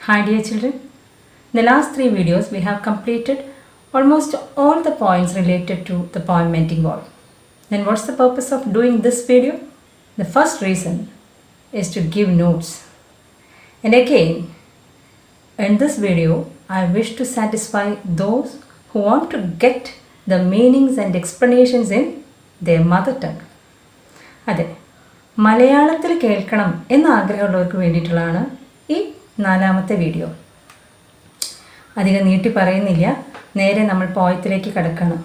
Hi dear children, in the last 3 videos we have completed almost all the points related to the poem Mending Wall. Then what's the purpose of doing this video? The first reason is to give notes. And again, in this video, I wish to satisfy those who want to get the meanings and explanations in their mother tongue. അതെ, മലയാളത്തിൽ കേൾക്കണം എന്ന ആഗ്രഹമുള്ളവർക്ക് വേണ്ടിയിട്ടുള്ളതാണ് ഈ 4ാമത്തെ video. അധികം നീട്ടി പറയുന്നില്ല, നേരെ നമ്മൾ പോയത്തിലേക്ക് കടക്കണം.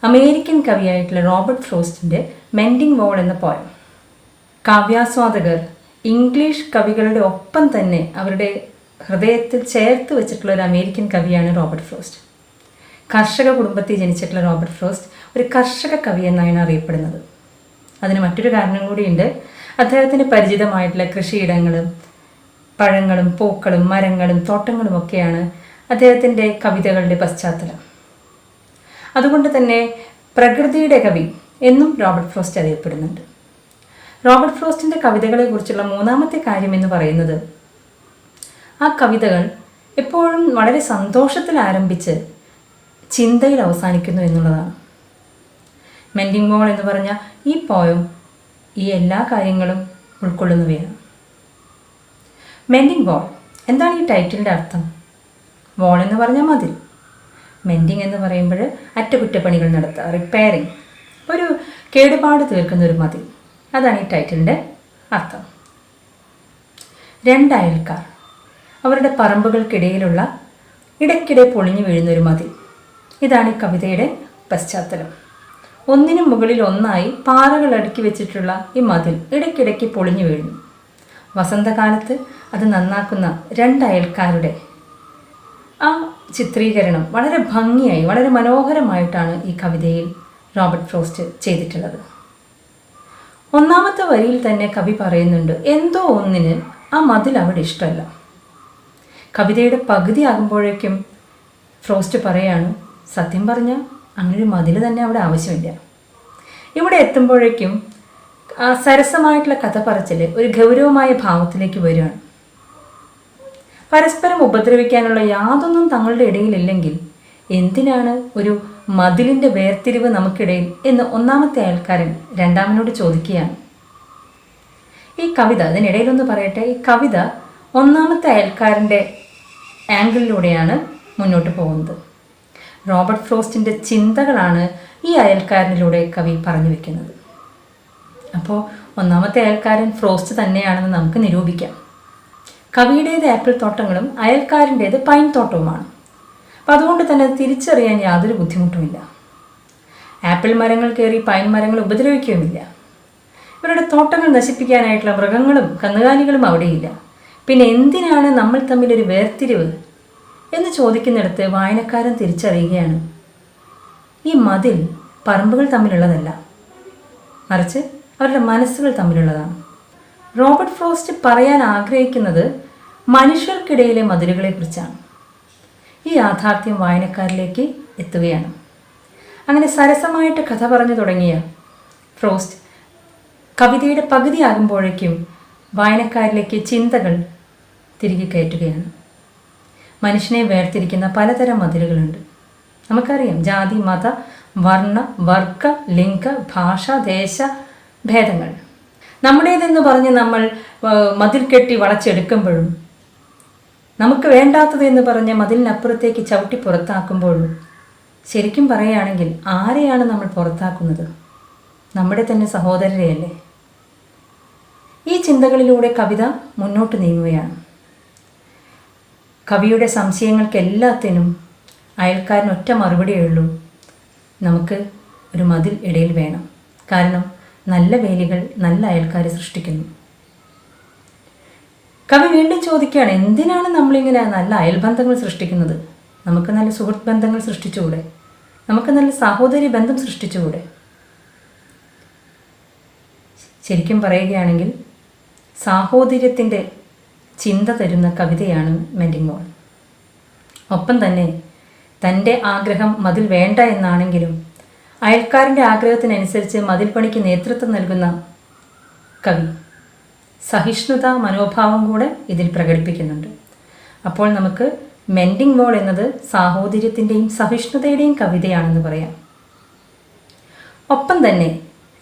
അമേരിക്കൻ കവിയായിട്ടുള്ള റോബർട്ട് ഫ്രോസ്റ്റിൻ്റെ മെൻഡിങ് വോൾ എന്ന പോയം കാവ്യാസ്വാദകർ ഇംഗ്ലീഷ് കവികളുടെ ഒപ്പം തന്നെ അവരുടെ ഹൃദയത്തിൽ ചേർത്ത് വെച്ചിട്ടുള്ള ഒരു അമേരിക്കൻ കവിയാണ് റോബർട്ട് ഫ്രോസ്റ്റ്. കർഷക കുടുംബത്തിൽ ജനിച്ചിട്ടുള്ള റോബർട്ട് ഫ്രോസ്റ്റ് ഒരു കർഷക കവി എന്നാണ് അറിയപ്പെടുന്നത്. അതിന് മറ്റൊരു കാരണം കൂടിയുണ്ട്. അദ്ദേഹത്തിന് പരിചിതമായിട്ടുള്ള കൃഷിയിടങ്ങളും പഴങ്ങളും പൂക്കളും മരങ്ങളും തോട്ടങ്ങളും ഒക്കെയാണ് അദ്ദേഹത്തിൻ്റെ കവിതകളുടെ പശ്ചാത്തലം. അതുകൊണ്ട് തന്നെ പ്രകൃതിയുടെ കവി എന്നും റോബർട്ട് ഫ്രോസ്റ്റ് അറിയപ്പെടുന്നുണ്ട്. റോബർട്ട് ഫ്രോസ്റ്റിൻ്റെ കവിതകളെക്കുറിച്ചുള്ള 3ാമത്തെ കാര്യം എന്ന് പറയുന്നത്, ആ കവിതകൾ എപ്പോഴും വളരെ സന്തോഷത്തിൽ ആരംഭിച്ച് ചിന്തയിൽ അവസാനിക്കുന്നു എന്നുള്ളതാണ്. മെൻഡിങ് വോൾ എന്ന് പറഞ്ഞ ഈ പോയം ഈ എല്ലാ കാര്യങ്ങളും ഉൾക്കൊള്ളുന്നവയാണ്. മെൻഡിങ് വോൾ എന്താണ് ഈ ടൈറ്റിലിൻ്റെ അർത്ഥം? വോൾ എന്ന് പറഞ്ഞാൽ മതിൽ, മെൻഡിങ് എന്ന് പറയുമ്പോൾ അറ്റകുറ്റപ്പണികൾ നടത്തുക, റിപ്പയറിങ്, ഒരു കേടുപാട് തീർക്കുന്ന ഒരു മതിൽ. അതാണ് ഈ ടൈറ്റിലിൻ്റെ അർത്ഥം. 2 അയൽക്കാർ, അവരുടെ പറമ്പുകൾക്കിടയിലുള്ള ഇടയ്ക്കിടെ പൊളിഞ്ഞു വീഴുന്നൊരു മതിൽ. ഇതാണ് ഈ കവിതയുടെ പശ്ചാത്തലം. ഒന്നിനു മുകളിൽ ഒന്നായി പാറകൾ അടുക്കി വെച്ചിട്ടുള്ള ഈ മതിൽ ഇടയ്ക്കിടയ്ക്ക് പൊളിഞ്ഞു വീഴുന്നു. വസന്തകാലത്ത് അത് നന്നാക്കുന്ന 2 അയൽക്കാരുടെ ആ ചിത്രീകരണം വളരെ ഭംഗിയായി, വളരെ മനോഹരമായിട്ടാണ് ഈ കവിതയിൽ റോബർട്ട് ഫ്രോസ്റ്റ് ചെയ്തിട്ടുള്ളത്. 1ാമത്തെ വരിയിൽ തന്നെ കവി പറയുന്നുണ്ട്, എന്തോ ഒന്നിന് ആ മതിൽ അവിടെ ഇഷ്ടമല്ല. കവിതയുടെ പകുതി ആകുമ്പോഴേക്കും ഫ്രോസ്റ്റ് പറയാണ്, സത്യം പറഞ്ഞാൽ അങ്ങനൊരു മതിൽ തന്നെ അവിടെ ആവശ്യമില്ല. ഇവിടെ എത്തുമ്പോഴേക്കും ആ സരസമായിട്ടുള്ള കഥ പറച്ചിൽ ഒരു ഗൗരവമായ ഭാവത്തിലേക്ക് വരികയാണ്. പരസ്പരം ഉപദ്രവിക്കാനുള്ള യാതൊന്നും തങ്ങളുടെ ഇടയിലില്ലെങ്കിൽ എന്തിനാണ് ഒരു മതിലിൻ്റെ വേർതിരിവ് നമുക്കിടയിൽ എന്ന് 1ാമത്തെ അയൽക്കാരൻ 2ാമനോട് ചോദിക്കുകയാണ്. ഈ കവിത, അതിനിടയിലൊന്ന് പറയട്ടെ, ഈ കവിത 1ാമത്തെ അയൽക്കാരൻ്റെ ആംഗിളിലൂടെയാണ് മുന്നോട്ട് പോകുന്നത്. റോബർട്ട് ഫ്രോസ്റ്റിൻ്റെ ചിന്തകളാണ് ഈ അയൽക്കാരനിലൂടെ കവി പറഞ്ഞു വെക്കുന്നത്. അപ്പോൾ 1ാമത്തെ അയൽക്കാരൻ ഫ്രോസ്റ്റ് തന്നെയാണെന്ന് നമുക്ക് നിരൂപിക്കാം. കവിയുടേത് ആപ്പിൾ തോട്ടങ്ങളും അയൽക്കാരൻ്റേത് പൈൻ തോട്ടവുമാണ്. അപ്പം അതുകൊണ്ട് തന്നെ തിരിച്ചറിയാൻ യാതൊരു ബുദ്ധിമുട്ടുമില്ല. ആപ്പിൾ മരങ്ങൾ കയറി പൈൻ മരങ്ങൾ ഉപദ്രവിക്കുകയുമില്ല. ഇവരുടെ തോട്ടങ്ങൾ നശിപ്പിക്കാനായിട്ടുള്ള മൃഗങ്ങളും കന്നുകാലികളും അവിടെയില്ല. പിന്നെ എന്തിനാണ് നമ്മൾ തമ്മിലൊരു വേർതിരിവ് എന്ന് ചോദിക്കുന്നിടത്ത് വായനക്കാരൻ തിരിച്ചറിയുകയാണ്, ഈ മതിൽ പറമ്പുകൾ തമ്മിലുള്ളതല്ല, മറിച്ച് അവരുടെ മനസ്സുകൾ തമ്മിലുള്ളതാണ്. റോബർട്ട് ഫ്രോസ്റ്റ് പറയാൻ ആഗ്രഹിക്കുന്നത് മനുഷ്യർക്കിടയിലെ മതിലുകളെക്കുറിച്ചാണ്. ഈ യാഥാർത്ഥ്യം വായനക്കാരിലേക്ക് എത്തുകയാണ്. അങ്ങനെ സരസമായിട്ട് കഥ പറഞ്ഞു തുടങ്ങിയ ഫ്രോസ്റ്റ് കവിതയുടെ പകുതി ആകുമ്പോഴേക്കും വായനക്കാരിലേക്ക് ചിന്തകൾ തിരികെ കയറ്റുകയാണ്. മനുഷ്യനെ വേർതിരിക്കുന്ന പലതരം മതിലുകളുണ്ട്. നമുക്കറിയാം, ജാതി, മത, വർണ്ണ, വർഗ, ലിംഗ, ഭാഷ, ദേശ ഭേദങ്ങൾ. നമ്മുടേതെന്ന് പറഞ്ഞ് നമ്മൾ മതിൽ കെട്ടി വളച്ചെടുക്കുമ്പോഴും നമുക്ക് വേണ്ടാത്തത് എന്ന് പറഞ്ഞ് മതിലിനപ്പുറത്തേക്ക് ചവിട്ടി പുറത്താക്കുമ്പോഴും ശരിക്കും പറയുകയാണെങ്കിൽ ആരെയാണ് നമ്മൾ പുറത്താക്കുന്നത്? നമ്മുടെ തന്നെ സഹോദരരെയല്ലേ? ഈ ചിന്തകളിലൂടെ കവിത മുന്നോട്ട് നീങ്ങുകയാണ്. കവിയുടെ സംശയങ്ങൾക്ക് എല്ലാത്തിനും അയൽക്കാരൻ ഒറ്റ മറുപടിയേ ഉള്ളൂ, നമുക്ക് ഒരു മതിൽ ഇടയിൽ വേണം. കാരണം നല്ല വേലികൾ നല്ല അയൽക്കാരെ സൃഷ്ടിക്കുന്നു. കവി വീണ്ടും ചോദിക്കുകയാണ്, എന്തിനാണ് നമ്മളിങ്ങനെ നല്ല അയൽബന്ധങ്ങൾ സൃഷ്ടിക്കുന്നത്? നമുക്ക് നല്ല സുഹൃത്ത് ബന്ധങ്ങൾ സൃഷ്ടിച്ചുകൂടെ? നമുക്ക് നല്ല സഹോദരി ബന്ധം സൃഷ്ടിച്ചുകൂടെ? ശരിക്കും പറയുകയാണെങ്കിൽ സാഹോദര്യത്തിൻ്റെ ചിന്ത തരുന്ന കവിതയാണ് മെൻഡിങ് വോൾ. ഒപ്പം തന്നെ തൻ്റെ ആഗ്രഹം മതിൽ വേണ്ട എന്നാണെങ്കിലും അയൽക്കാരൻ്റെ ആഗ്രഹത്തിനനുസരിച്ച് മതിൽ പണിക്ക് നേതൃത്വം നൽകുന്ന കവി സഹിഷ്ണുതാ മനോഭാവം കൂടെ ഇതിൽ പ്രകടിപ്പിക്കുന്നുണ്ട്. അപ്പോൾ നമുക്ക് മെൻഡിങ് വോൾ എന്നത് സാഹോദര്യത്തിൻ്റെയും സഹിഷ്ണുതയുടെയും കവിതയാണെന്ന് പറയാം. ഒപ്പം തന്നെ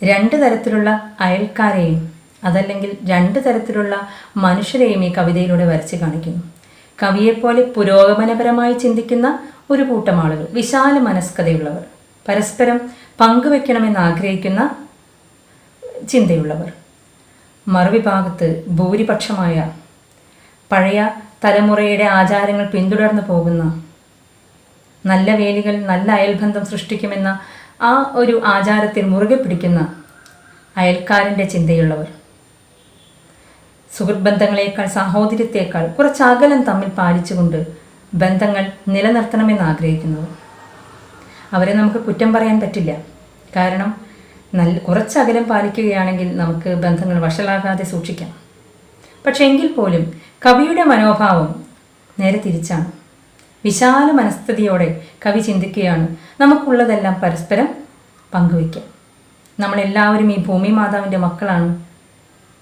രണ്ട് തരത്തിലുള്ള അയൽക്കാരെയും അതല്ലെങ്കിൽ രണ്ട് തരത്തിലുള്ള മനുഷ്യരെയും ഈ കവിതയിലൂടെ വരച്ച് കാണിക്കുന്നു. കവിയെപ്പോലെ പുരോഗമനപരമായി ചിന്തിക്കുന്ന ഒരു കൂട്ടം ആളുകൾ, വിശാല മനസ്കതയുള്ളവർ, പരസ്പരം പങ്കുവെക്കണമെന്ന് ആഗ്രഹിക്കുന്ന ചിന്തയുള്ളവർ. മറുവിഭാഗത്ത് ഭൂരിപക്ഷമായ പഴയ തലമുറയുടെ ആചാരങ്ങൾ പിന്തുടർന്നു പോകുന്ന, നല്ല വേലികൾ നല്ല അയൽബന്ധം സൃഷ്ടിക്കുമെന്ന ആ ഒരു ആചാരത്തിൽ മുറുകെ പിടിക്കുന്ന അയൽക്കാരൻ്റെ ചിന്തയുള്ളവർ. സുഹൃത്ത് ബന്ധങ്ങളേക്കാൾ സാഹോദര്യത്തേക്കാൾ കുറച്ച് അകലം തമ്മിൽ പാലിച്ചുകൊണ്ട് ബന്ധങ്ങൾ നിലനിർത്തണമെന്ന് ആഗ്രഹിക്കുന്നവർ. അവരെ നമുക്ക് കുറ്റം പറയാൻ പറ്റില്ല. കാരണം കുറച്ച് അകലം പാലിക്കുകയാണെങ്കിൽ നമുക്ക് ബന്ധങ്ങൾ വഷളാകാതെ സൂക്ഷിക്കാം. പക്ഷെ എങ്കിൽ പോലും കവിയുടെ മനോഭാവം നേരെ തിരിച്ചാണ്. വിശാല മനസ്ഥിതിയോടെ കവി ചിന്തിക്കുകയാണ്, നമുക്കുള്ളതെല്ലാം പരസ്പരം പങ്കുവയ്ക്കാം. നമ്മളെല്ലാവരും ഈ ഭൂമി മാതാവിൻ്റെ മക്കളാണ്,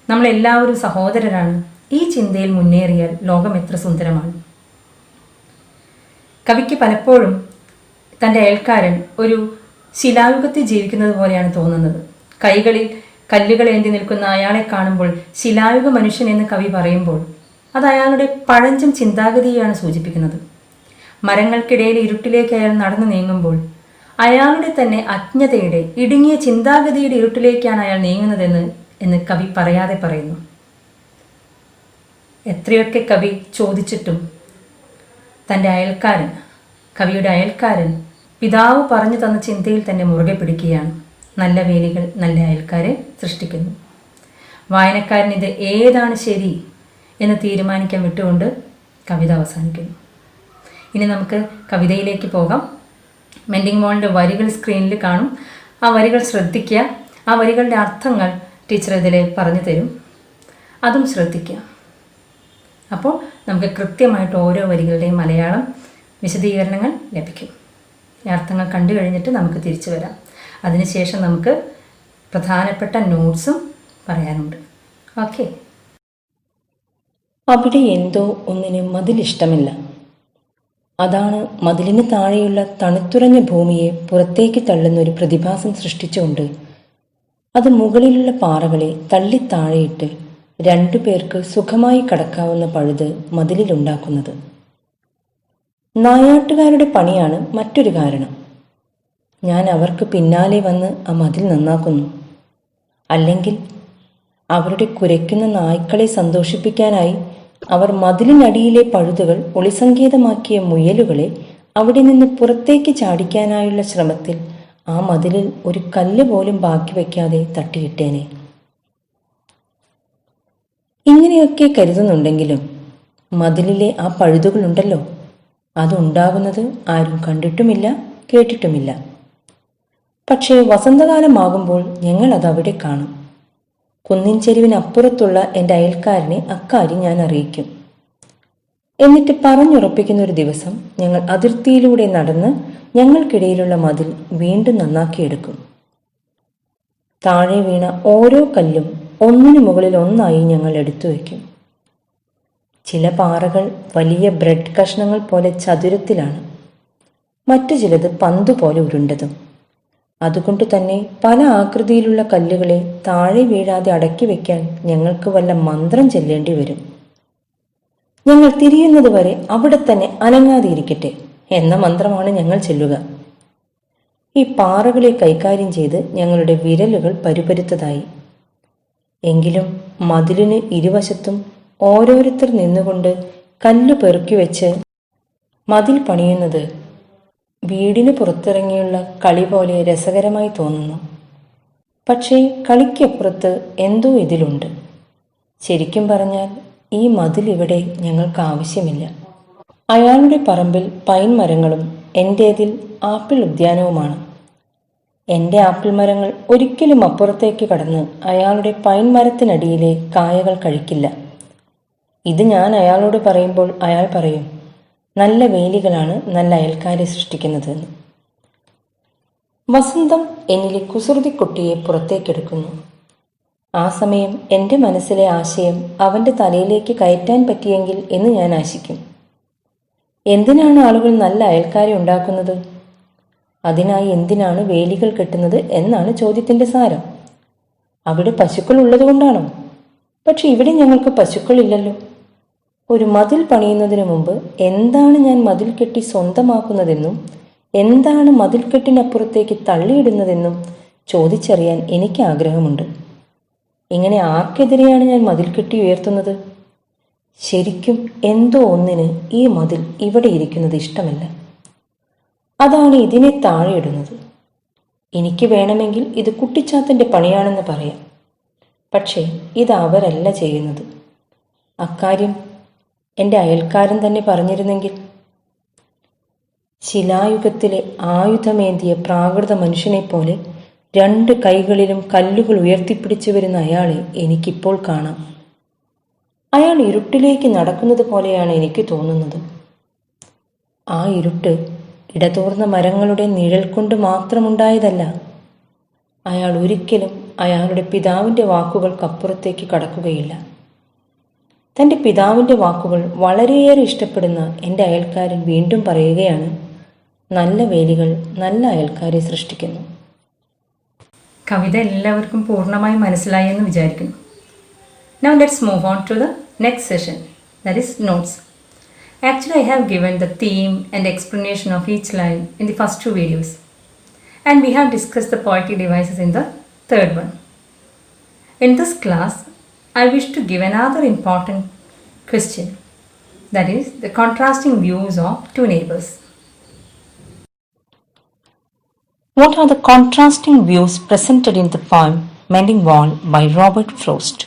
നമ്മളെല്ലാവരും സഹോദരരാണ്. ഈ ചിന്തയിൽ മുന്നേറിയാൽ ലോകം എത്ര സുന്ദരമാണ്. കവിക്ക് പലപ്പോഴും തൻ്റെ അയൽക്കാരൻ ഒരു ശിലായുഗത്തിൽ ജീവിക്കുന്നത് പോലെയാണ് തോന്നുന്നത്. കൈകളിൽ കല്ലുകളേന്തി നിൽക്കുന്ന അയാളെ കാണുമ്പോൾ ശിലായുഗ മനുഷ്യൻ എന്ന് കവി പറയുമ്പോൾ അത് അയാളുടെ പഴഞ്ചൻ ചിന്താഗതിയാണ് സൂചിപ്പിക്കുന്നത്. മരങ്ങൾക്കിടയിൽ ഇരുട്ടിലേക്ക് അയാൾ നടന്നു നീങ്ങുമ്പോൾ അയാളുടെ തന്നെ അജ്ഞതയുടെ ഇടുങ്ങിയ ചിന്താഗതിയുടെ ഇരുട്ടിലേക്കാണ് അയാൾ നീങ്ങുന്നതെന്ന് കവി പറയാതെ പറയുന്നു. എത്രയൊക്കെ കവി ചോദിച്ചിട്ടും തൻ്റെ കവിയുടെ അയൽക്കാരൻ പിതാവ് പറഞ്ഞു തന്ന ചിന്തയിൽ തന്നെ മുറുകെ പിടിക്കുകയാണ്. നല്ല വേലികൾ നല്ല അയൽക്കാരെ സൃഷ്ടിക്കുന്നു. വായനക്കാരൻ ഇത് ഏതാണ് ശരി എന്ന് തീരുമാനിക്കാൻ വിട്ടുകൊണ്ട് കവിത അവസാനിക്കുന്നു. ഇനി നമുക്ക് കവിതയിലേക്ക് പോകാം. മെൻഡിങ് വോളിൻ്റെ വരികൾ സ്ക്രീനിൽ കാണും. ആ വരികൾ ശ്രദ്ധിക്കുക. ആ വരികളുടെ അർത്ഥങ്ങൾ ടീച്ചർ ഇതിൽ പറഞ്ഞു തരും, അതും ശ്രദ്ധിക്കുക. അപ്പോൾ നമുക്ക് കൃത്യമായിട്ട് ഓരോ വരികളുടെയും മലയാളം വിശദീകരണങ്ങൾ ലഭിക്കും. ഈ അർത്ഥങ്ങൾ കണ്ടു കഴിഞ്ഞിട്ട് നമുക്ക് തിരിച്ചു വരാം. അതിനുശേഷം നമുക്ക് പ്രധാനപ്പെട്ട നോട്ട്സും പറയാനുണ്ട്. ഓക്കെ. അവിടെ എന്തോ ഒന്നിന് മതിലിഷ്ടമില്ല. അതാണ് മതിലിന് താഴെയുള്ള തണുത്തുറഞ്ഞ ഭൂമിയെ പുറത്തേക്ക് തള്ളുന്ന ഒരു പ്രതിഭാസം സൃഷ്ടിച്ചുകൊണ്ട് അത് മുകളിലുള്ള പാറകളെ തള്ളിത്താഴെയിട്ട് രണ്ടു പേർക്ക് സുഖമായി കടക്കാവുന്ന പഴുത് മതിലിലുണ്ടാക്കുന്നത്. നായാട്ടുകാരുടെ പണിയാണ് മറ്റൊരു കാരണം. ഞാൻ അവർക്ക് പിന്നാലെ വന്ന് ആ മതിൽ നന്നാക്കുന്നു. അല്ലെങ്കിൽ അവരുടെ കുരയ്ക്കുന്ന നായ്ക്കളെ സന്തോഷിപ്പിക്കാനായി അവർ മതിലിനടിയിലെ പഴുതുകൾ ഒളിസങ്കേതമാക്കിയ മുയലുകളെ അവിടെ നിന്ന് പുറത്തേക്ക് ചാടിക്കാനായുള്ള ശ്രമത്തിൽ ആ മതിലിൽ ഒരു കല്ല് പോലും ബാക്കി വയ്ക്കാതെ തട്ടിയിട്ടേനെ. ഇങ്ങനെയൊക്കെ കരുതുന്നുണ്ടെങ്കിലും മതിലിലെ ആ പഴുതുകളുണ്ടല്ലോ, അതുണ്ടാകുന്നത് ആരും കണ്ടിട്ടുമില്ല, കേട്ടിട്ടുമില്ല. പക്ഷേ വസന്തകാലമാകുമ്പോൾ ഞങ്ങൾ അതവിടെ കാണും. കുന്നിൻ ചെരുവിനപ്പുറത്തുള്ള എൻ്റെ അയൽക്കാരനെ അക്കാര്യം ഞാൻ അറിയിക്കും. എന്നിട്ട് പറഞ്ഞുറപ്പിക്കുന്ന ഒരു ദിവസം ഞങ്ങൾ അതിർത്തിയിലൂടെ നടന്ന് ഞങ്ങൾക്കിടയിലുള്ള മതിൽ വീണ്ടും നന്നാക്കിയെടുക്കും. താഴെ വീണ ഓരോ കല്ലും ഒന്നിനു മുകളിൽ ഒന്നായി ഞങ്ങൾ എടുത്തു വയ്ക്കും. ചില പാറകൾ വലിയ ബ്രെഡ് കഷ്ണങ്ങൾ പോലെ ചതുരത്തിലാണ്, മറ്റു ചിലത് പന്തുപോലെ ഉരുണ്ടതും. അതുകൊണ്ട് തന്നെ പല ആകൃതിയിലുള്ള കല്ലുകളെ താഴെ വീഴാതെ അടക്കി വയ്ക്കാൻ ഞങ്ങൾക്ക് വല്ല മന്ത്രം ചെല്ലേണ്ടി വരും. ഞങ്ങൾ തിരിയുന്നത് വരെ അവിടെ തന്നെ അനങ്ങാതിരിക്കട്ടെ എന്ന മന്ത്രമാണ് ഞങ്ങൾ ചെല്ലുക. ഈ പാറകളെ കൈകാര്യം ചെയ്ത് ഞങ്ങളുടെ വിരലുകൾ പരുപരുത്തതായി. എങ്കിലും മതിലിന് ഇരുവശത്തും ഓരോരുത്തർ നിന്നുകൊണ്ട് കല്ല് പെറുക്കി വെച്ച് മതിൽ പണിയുന്നത് വീടിന് പുറത്തിറങ്ങിയുള്ള കളി പോലെ രസകരമായി തോന്നുന്നു. പക്ഷേ കളിക്കപ്പുറത്ത് എന്തോ ഇതിലുണ്ട്. ശരിക്കും പറഞ്ഞാൽ ഈ മതിൽ ഇവിടെ ഞങ്ങൾക്ക് ആവശ്യമില്ല. അയാളുടെ പറമ്പിൽ പൈൻ മരങ്ങളും എൻ്റേതിൽ ആപ്പിൾ ഉദ്യാനവുമാണ്. എൻ്റെ ആപ്പിൾ മരങ്ങൾ ഒരിക്കലും അപ്പുറത്തേക്ക് കടന്ന് അയാളുടെ പൈൻ മരത്തിനടിയിലെ കായകൾ കഴിക്കില്ല. ഇത് ഞാൻ അയാളോട് പറയുമ്പോൾ അയാൾ പറയും, നല്ല വേലികളാണ് നല്ല അയൽക്കാരെ സൃഷ്ടിക്കുന്നതെന്ന്. വസന്തം എന്നിലെ കുസൃതിക്കുട്ടിയെ പുറത്തേക്കെടുക്കുന്നു. ആ സമയം എൻ്റെ മനസ്സിലെ ആശയം അവൻ്റെ തലയിലേക്ക് കയറ്റാൻ പറ്റിയെങ്കിൽ എന്ന് ഞാൻ ആശിക്കും. എന്തിനാണ് ആളുകൾ നല്ല അയൽക്കാരെ ഉണ്ടാക്കുന്നത്? അതിനായി എന്തിനാണ് വേലികൾ കെട്ടുന്നത് എന്നാണ് ചോദ്യത്തിൻ്റെ സാരം. അവിടെ പശുക്കൾ ഉള്ളതുകൊണ്ടാണോ? പക്ഷെ ഇവിടെ ഞങ്ങൾക്ക് പശുക്കളില്ലല്ലോ. ഒരു മതിൽ പണിയുന്നതിന് മുമ്പ് എന്താണ് ഞാൻ മതിൽ കെട്ടി സ്വന്തമാക്കുന്നതെന്നും എന്താണ് മതിൽക്കെട്ടിനപ്പുറത്തേക്ക് തള്ളിയിടുന്നതെന്നും ചോദിച്ചറിയാൻ എനിക്ക് ആഗ്രഹമുണ്ട്. ഇങ്ങനെ ആർക്കെതിരെയാണ് ഞാൻ മതിൽക്കെട്ടി ഉയർത്തുന്നത്? ശരിക്കും എന്തോ ഒന്നിന് ഈ മതിൽ ഇവിടെ ഇരിക്കുന്നത് ഇഷ്ടമല്ല. അതാണ് ഇതിനെ താഴെയിടുന്നത്. എനിക്ക് വേണമെങ്കിൽ ഇത് കുട്ടിച്ചാത്തൻ്റെ പണിയാണെന്ന് പറയാം. പക്ഷേ ഇത് അവരല്ല ചെയ്യുന്നത്. അക്കാര്യം എൻ്റെ അയൽക്കാരൻ തന്നെ പറഞ്ഞിരുന്നെങ്കിൽ. ശിലായുഗത്തിലെ ആയുധമേന്തിയ പ്രാകൃത മനുഷ്യനെപ്പോലെ 2 കൈകളിലും കല്ലുകൾ ഉയർത്തിപ്പിടിച്ചു വരുന്ന അയാളെ എനിക്കിപ്പോൾ കാണാം. അയാൾ ഇരുട്ടിലേക്ക് നടക്കുന്നത് പോലെയാണ് എനിക്ക് തോന്നുന്നത്. ആ ഇരുട്ട് ഇടതൂർന്ന മരങ്ങളുടെ നിഴൽ കൊണ്ട് മാത്രമുണ്ടായതല്ല. അയാൾ ഒരിക്കലും അയാളുടെ പിതാവിൻ്റെ വാക്കുകൾക്കപ്പുറത്തേക്ക് കടക്കുകയില്ല. തൻ്റെ പിതാവിൻ്റെ വാക്കുകൾ വളരെയേറെ ഇഷ്ടപ്പെടുന്ന എൻ്റെ അയൽക്കാരൻ വീണ്ടും പറയുകയാണ്, നല്ല വേലികൾ നല്ല അയൽക്കാരെ സൃഷ്ടിക്കുന്നു. കവിത എല്ലാവർക്കും പൂർണ്ണമായി മനസ്സിലായി എന്ന് വിചാരിക്കുന്നു. Now let's move on to the next session, that is notes. Actually, I have given the theme and explanation of each line in the first 2 videos, and we have discussed the poetic devices in the third one. In this class, I wish to give another important question, that is the contrasting views of 2 neighbors. What are the contrasting views presented in the poem Mending Wall by Robert Frost?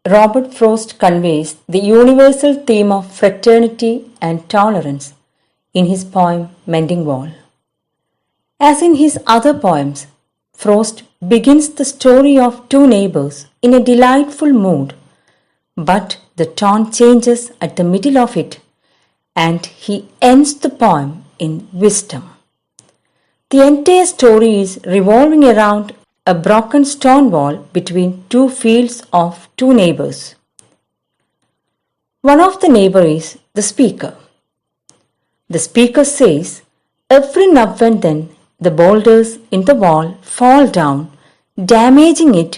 Robert Frost conveys the universal theme of fraternity and tolerance in his poem Mending Wall. As in his other poems, Frost begins the story of 2 neighbors in a delightful mood, but the tone changes at the middle of it, and he ends the poem in wisdom. The entire story is revolving around a broken stone wall between 2 fields of 2 neighbors. One of the neighbor is the speaker. The speaker says, every now and then the boulders in the wall fall down, damaging it,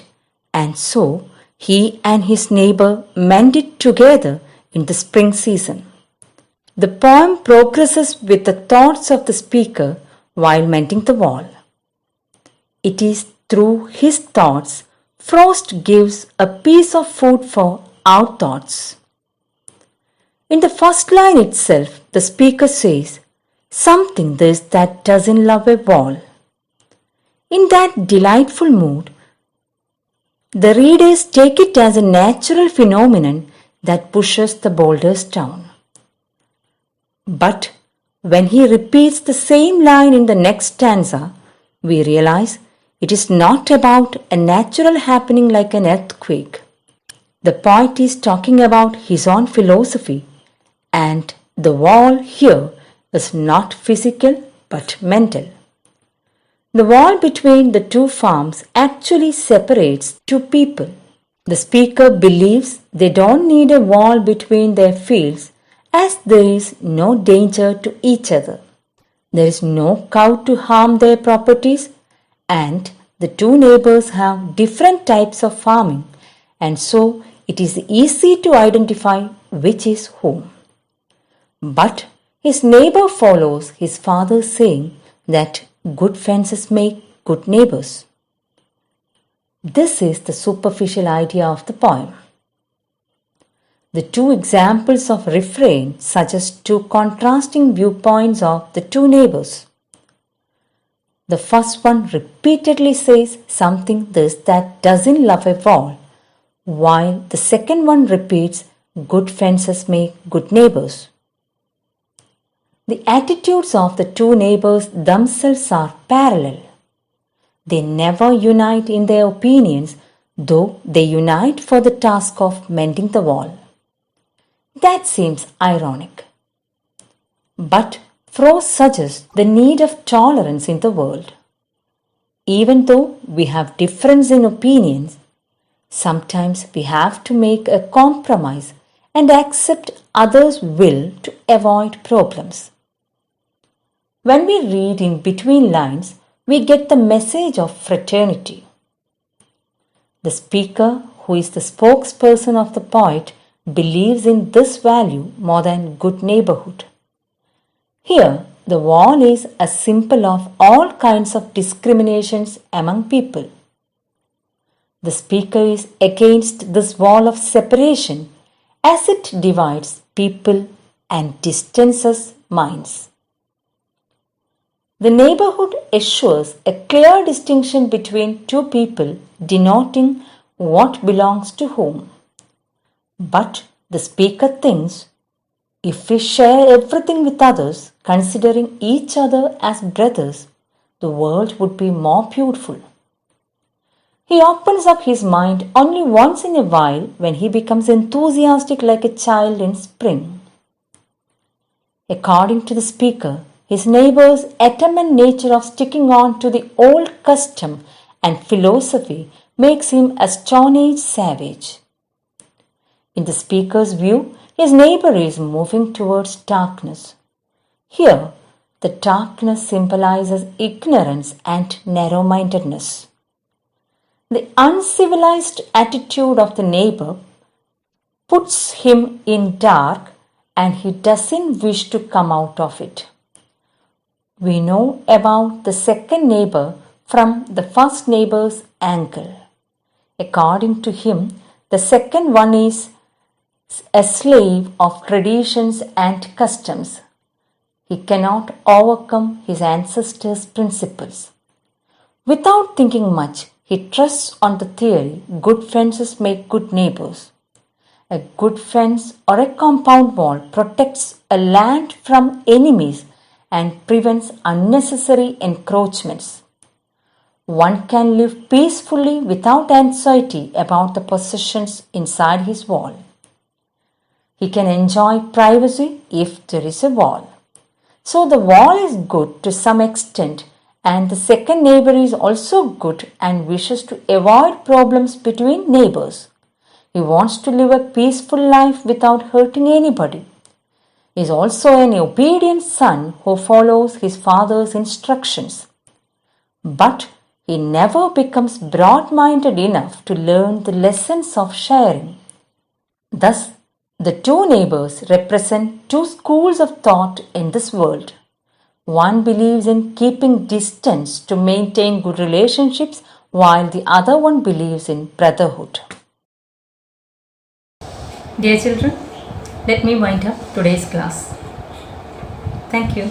and so he and his neighbor mend it together in the spring season. The poem progresses with the thoughts of the speaker while mending the wall. It is through his thoughts Frost gives a piece of food for our thoughts. In the first line itself, the speaker says, something this that doesn't love a wall. In that delightful mood, the readers take it as a natural phenomenon that pushes the boulders down. But when he repeats the same line in the next stanza, we realize it is not about a natural happening like an earthquake. The poet is talking about his own philosophy, and the wall here is not physical but mental. The wall between the 2 farms actually separates 2 people. The speaker believes they don't need a wall between their fields, as there is no danger to each other. There is no cow to harm their properties, and the 2 neighbors have different types of farming, and so it is easy to identify which is whom. But his neighbor follows his father's saying that good fences make good neighbors. This is the superficial idea of the poem. The 2 examples of refrain suggest 2 contrasting viewpoints of the 2 neighbors. The first one repeatedly says something this that doesn't love a wall, while the second one repeats good fences make good neighbors. The attitudes of the 2 neighbors themselves are parallel. They never unite in their opinions, though they unite for the task of mending the wall. That seems ironic. But Frost suggests the need of tolerance in the world. even though we have difference in opinions, sometimes we have to make a compromise and accept others' will to avoid problems. When we read in between lines, we get the message of fraternity. The speaker, who is the spokesperson of the poet, believes in this value more than good neighborhood. Here, the wall is a symbol of all kinds of discriminations among people. The speaker is against this wall of separation as it divides people and distances minds. The neighborhood assures a clear distinction between two people, denoting what belongs to whom. But the speaker thinks, if we share everything with others, considering each other as brothers, the world would be more beautiful. He opens up his mind only once in a while when he becomes enthusiastic like a child in spring. According to the speaker, his neighbor's adamant nature of sticking on to the old custom and philosophy makes him a Stone Age savage. In the speaker's view, his neighbor is moving towards darkness. Here, the darkness symbolizes ignorance and narrow-mindedness. The uncivilized attitude of the neighbor puts him in dark and he doesn't wish to come out of it. We know about the second neighbor from the first neighbor's angle. According to him, the second one is a slave of traditions and customs. He cannot overcome his ancestors' principles. Without thinking much, he trusts on the theory good fences make good neighbors. A good fence or a compound wall protects a land from enemies and prevents unnecessary encroachments. One can live peacefully without anxiety about the possessions inside his wall. He can enjoy privacy if there is a wall. So the wall is good to some extent, and the second neighbor is also good and wishes to avoid problems between neighbors. He wants to live a peaceful life without hurting anybody. He is also an obedient son who follows his father's instructions. But he never becomes broad-minded enough to learn the lessons of sharing. Thus, the two neighbors represent two schools of thought in this world. One believes in keeping distance to maintain good relationships, while the other one believes in brotherhood. Dear children, let me wind up today's class. Thank you.